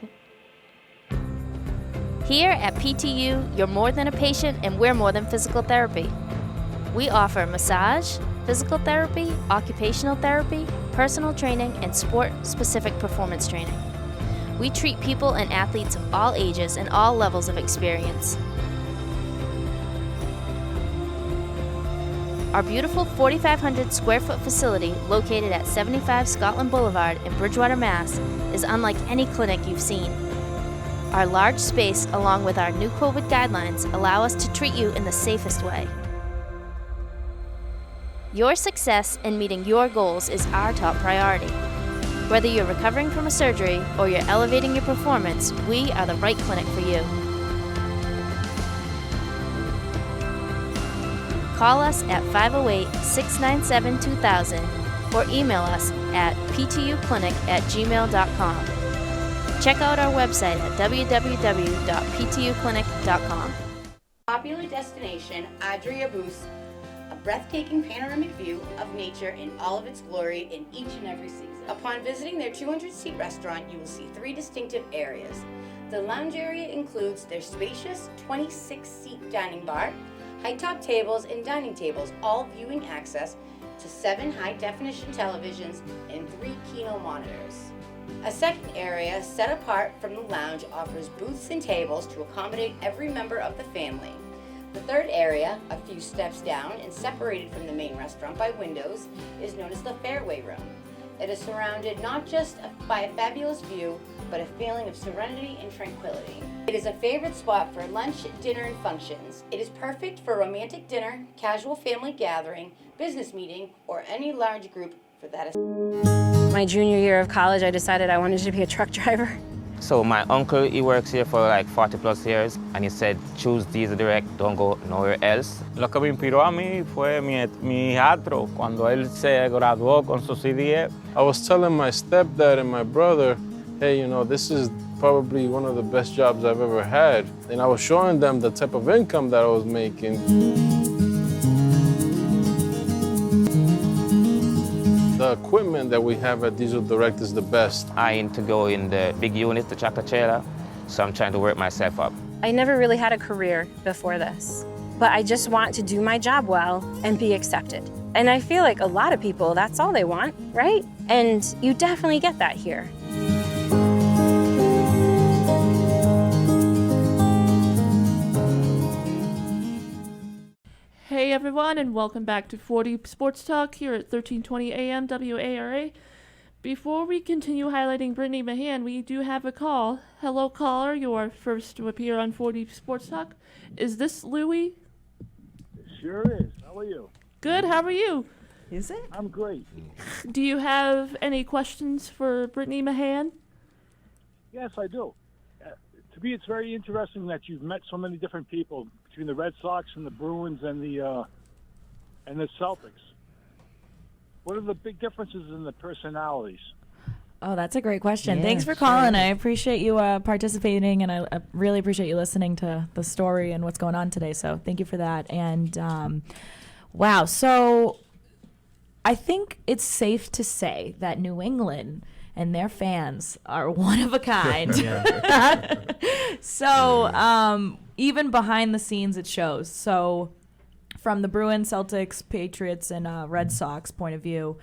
Here at PTU, you're more than a patient and we're more than physical therapy. We offer massage, physical therapy, occupational therapy, personal training, and sport-specific performance training. We treat people and athletes of all ages and all levels of experience. Our beautiful 4,500 square foot facility located at 75 Scotland Boulevard in Bridgewater, Mass. is unlike any clinic you've seen. Our large space, along with our new COVID guidelines, allow us to treat you in the safest way. Your success in meeting your goals is our top priority. Whether you're recovering from a surgery or you're elevating your performance, we are the right clinic for you. Call us at 508-697-2000 or email us at ptuclinic@gmail.com. Check out our website at www.ptuclinic.com. Popular destination, Adria Boost, a breathtaking panoramic view of nature in all of its glory in each and every season. Upon visiting their 200-seat restaurant, you will see 3 distinctive areas. The lounge area includes their spacious 26-seat dining bar, high-top tables and dining tables, all viewing access to 7 high-definition televisions and 3 Kino monitors. A second area, set apart from the lounge, offers booths and tables to accommodate every member of the family. The third area, a few steps down and separated from the main restaurant by windows, is known as the Fairway Room. It is surrounded not just by a fabulous view, but a feeling of serenity and tranquility. It is a favorite spot for lunch, dinner, and functions. It is perfect for romantic dinner, casual family gathering, business meeting, or any large group for that. My junior year of college, I decided I wanted to be a truck driver. So my uncle, he works here for like 40 plus years, and he said, choose Diesel Direct, don't go nowhere else. Lo que me inspiró a mí fue mi hijastro cuando él se graduó con su CDF. I was telling my stepdad and my brother, hey, you know, this is probably one of the best jobs I've ever had. And I was showing them the type of income that I was making. The equipment that we have at Diesel Direct is the best. I aim to go in the big unit, the tractor trailer, so I'm trying to work myself up. I never really had a career before this, but I just want to do my job well and be accepted. And I feel like a lot of people, that's all they want, right? And you definitely get that here. Hey everyone, and welcome back to 40 Sports Talk here at 1320 AM WARA. Before we continue highlighting Brittany Mahan, we do have a call. Hello caller, you are first to appear on 40 Sports Talk. Is this Louie? It sure is. How are you? Good, how are you? Is it? I'm great. Do you have any questions for Brittany Mahan? Yes, I do. To me, it's very interesting that you've met so many different people between the Red Sox and the Bruins and the Celtics. What are the big differences in the personalities? Oh, that's a great question. Yeah, Thanks for calling. I appreciate you participating, and I really appreciate you listening to the story and what's going on today. So thank you for that. And wow, so I think it's safe to say that New England and their fans are one of a kind. So even behind the scenes, it shows. So from the Bruins, Celtics, Patriots, and Red Sox point of view,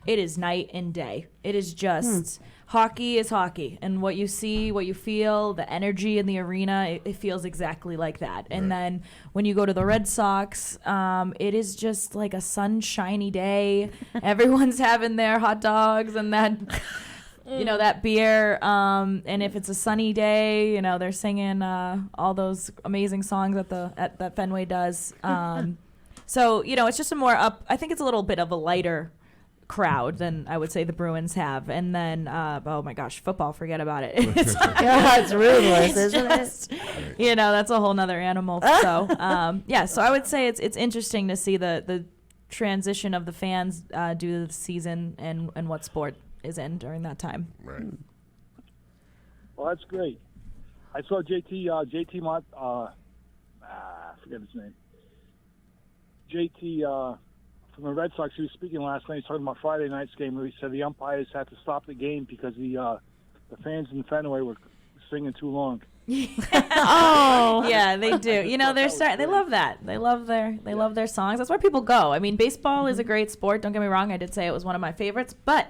it is night and day. It is just hockey is hockey. And what you see, what you feel, the energy in the arena, it feels exactly like that. And then when you go to the Red Sox, it is just like a sunshiny day. Everyone's having their hot dogs and that... you know, that beer, and if it's a sunny day, you know, they're singing all those amazing songs that Fenway does. So, you know, it's just a more I think it's a little bit of a lighter crowd than I would say the Bruins have. And then, oh my gosh, football, forget about it. It's ruthless, isn't it? You know, that's a whole nother animal. So, yeah, so I would say it's interesting to see the transition of the fans due to the season and what sport is in during that time. Right. Well, that's great. I saw JT Mott, forget his name. JT from the Red Sox. He was speaking last night. He was talking about Friday night's game where he said the umpires had to stop the game because the fans in Fenway were singing too long. Oh, yeah, they do. You know, they love that. They love their songs. That's where people go. I mean, baseball is a great sport. Don't get me wrong. I did say it was one of my favorites, but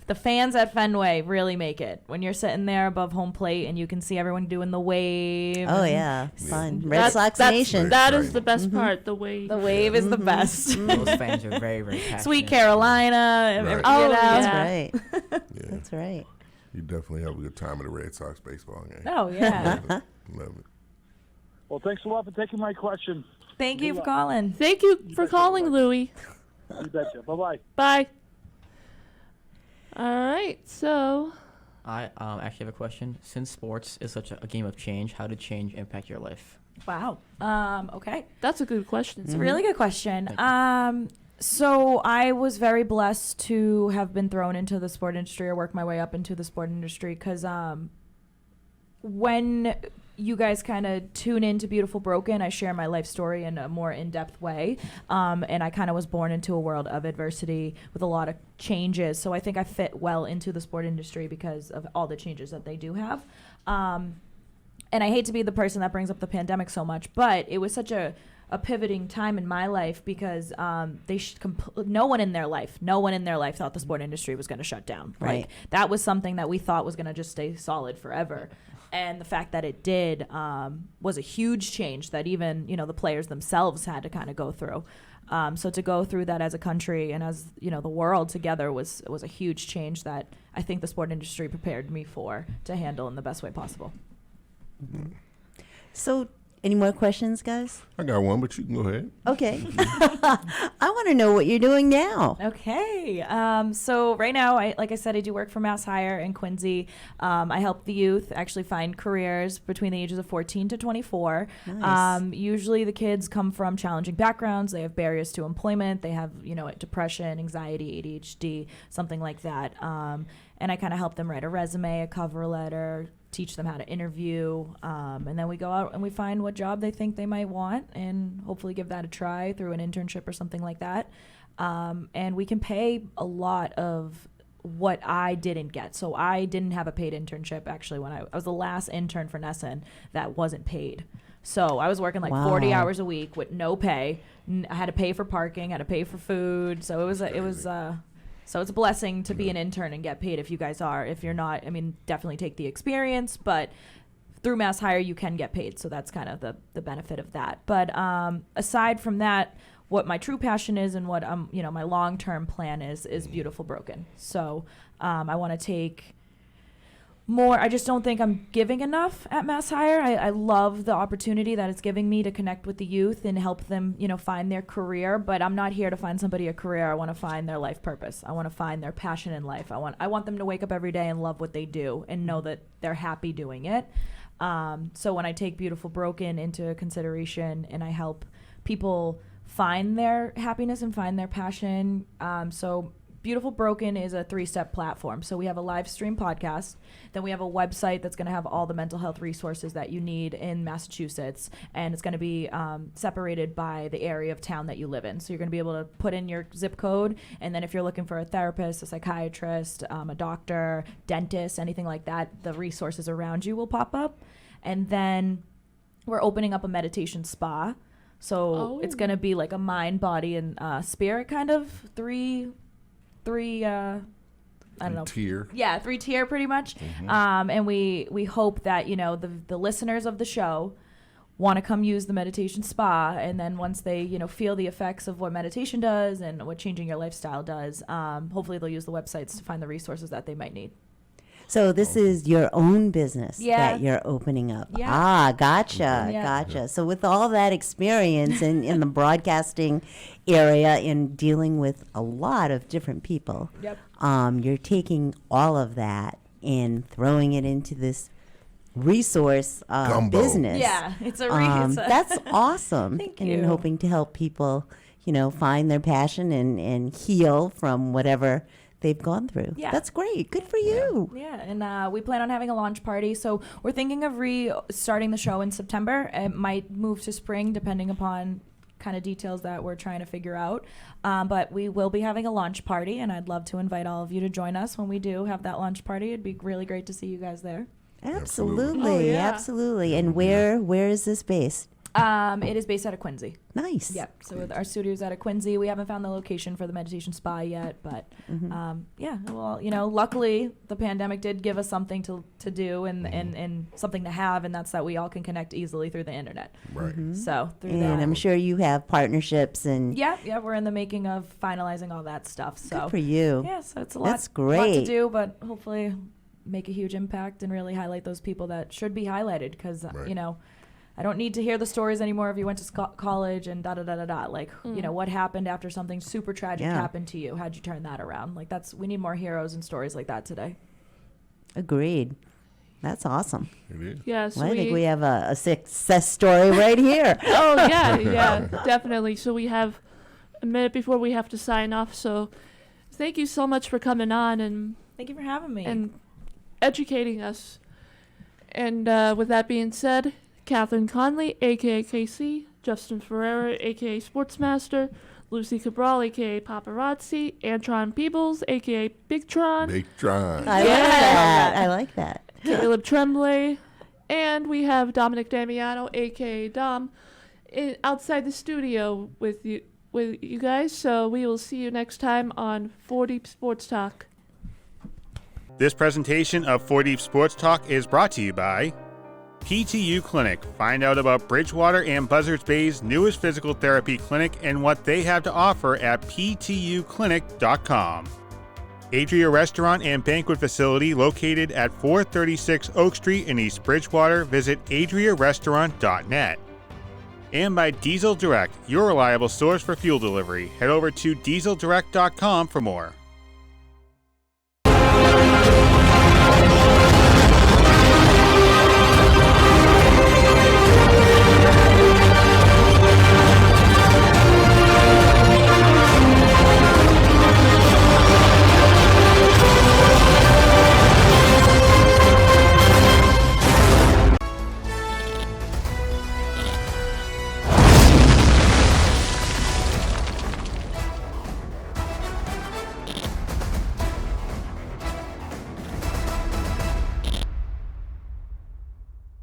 the fans at Fenway really make it. When you're sitting there above home plate and you can see everyone doing the wave. Oh, yeah. Fun. Red Sox Nation. That is the best part, the wave. The wave is the best. Those fans are very, very passionate. Sweet Carolina. Right. Oh, That's yeah. right. That's right. You definitely have a good time at a Red Sox baseball game. Oh, yeah. Love it. Well, thanks a lot for taking my question. Thank you for calling. Thank you for calling, Louie. You betcha. Bye-bye. Bye. All right, so... I actually have a question. Since sports is such a game of change, how did change impact your life? Wow. Okay. That's a good question. It's a really good question. So I was very blessed to have been thrown into the sport industry or work my way up into the sport industry because when you guys kind of tune into Beautiful Broken, I share my life story in a more in-depth way. And I kind of was born into a world of adversity with a lot of changes. So I think I fit well into the sport industry because of all the changes that they do have. And I hate to be the person that brings up the pandemic so much, but it was such a pivoting time in my life because no one in their life thought the sport industry was going to shut down. Right. Like, that was something that we thought was going to just stay solid forever. And the fact that it did was a huge change that even, the players themselves had to kind of go through. So to go through that as a country and as, the world together was a huge change that I think the sport industry prepared me for to handle in the best way possible. So, any more questions, guys? I got one, but you can go ahead. Okay. I want to know what you're doing now. Okay. So right now, like I said, I do work for Mass Hire in Quincy. I help the youth actually find careers between the ages of 14 to 24. Nice. Usually the kids come from challenging backgrounds. They have barriers to employment. They have, depression, anxiety, ADHD, something like that. And I kind of help them write a resume, a cover letter, teach them how to interview, and then we go out and we find what job they think they might want and hopefully give that a try through an internship or something like that. And we can pay a lot of what I didn't get. So I didn't have a paid internship actually when I was the last intern for Nesson that wasn't paid. So I was working like 40 hours a week with no pay. I had to pay for parking, had to pay for food. So so it's a blessing to be an intern and get paid if you guys are. If you're not, definitely take the experience, but through Mass Hire, you can get paid. So that's kind of the benefit of that. But aside from that, what my true passion is and what, my long-term plan is Beautiful Broken. So I want to take more. I just don't think I'm giving enough at Mass Hire. I love the opportunity that it's giving me to connect with the youth and help them, find their career. But I'm not here to find somebody a career. I want to find their life purpose. I want to find their passion in life. I want them to wake up every day and love what they do and know that they're happy doing it. So when I take Beautiful Broken into consideration and I help people find their happiness and find their passion, so Beautiful Broken is a 3-step platform. So we have a live stream podcast. Then we have a website that's going to have all the mental health resources that you need in Massachusetts. And it's going to be separated by the area of town that you live in. So you're going to be able to put in your zip code. And then if you're looking for a therapist, a psychiatrist, a doctor, dentist, anything like that, the resources around you will pop up. And then we're opening up a meditation spa. So it's going to be like a mind, body, and spirit kind of three I don't know. Tier. Yeah, 3-tier pretty much. Mm-hmm. And we hope that, the listeners of the show want to come use the meditation spa. And then once they, feel the effects of what meditation does and what changing your lifestyle does, hopefully they'll use the websites to find the resources that they might need. So this is your own business that you're opening up. Yeah. Ah, gotcha. So with all that experience in the broadcasting area and dealing with a lot of different people, you're taking all of that and throwing it into this resource business. Yeah, it's a that's awesome. Thank and you. hoping to help people, find their passion and heal from whatever they've gone through. Yeah. That's great. Good for you. Yeah, and we plan on having a launch party. So we're thinking of restarting the show in September. It might move to spring depending upon kind of details that we're trying to figure out. But we will be having a launch party, and I'd love to invite all of you to join us when we do have that launch party. It'd be really great to see you guys there. Absolutely. Absolutely. And where is this based? It is based out of Quincy. Nice. Yep. So our studio's out of Quincy. We haven't found the location for the meditation spa yet, but luckily the pandemic did give us something to do and something to have, and that's that we all can connect easily through the internet. Right. So through And that. I'm sure you have partnerships and Yeah, we're in the making of finalizing all that stuff. So good for you. Yeah, so it's a lot, That's great. lot to do, but hopefully make a huge impact and really highlight those people that should be highlighted because, I don't need to hear the stories anymore if you went to college and da-da-da-da-da. Like, what happened after something super tragic happened to you? How'd you turn that around? Like, we need more heroes and stories like that today. Agreed. That's awesome. It is. Yes, Well, I think we have a success story right here. Oh yeah, definitely. So we have a minute before we have to sign off. So thank you so much for coming on and Thank you for having me. and educating us. And with that being said, Catherine Conley, aka KC, Justin Ferreira, aka Sportsmaster, Lucy Cabral, aka Paparazzi, Antron Peebles, aka Big Tron, Big Tron. I like that. I like that. Caleb Tremblay, and we have Dominic Damiano, aka Dom, outside the studio with you guys. So we will see you next time on 4 Deep Sports Talk. This presentation of 4 Deep Sports Talk is brought to you by PTU Clinic. Find out about Bridgewater and Buzzards Bay's newest physical therapy clinic and what they have to offer at ptuclinic.com. Adria Restaurant and Banquet Facility located at 436 Oak Street in East Bridgewater. Visit adriarestaurant.net. And by Diesel Direct, your reliable source for fuel delivery. Head over to dieseldirect.com for more.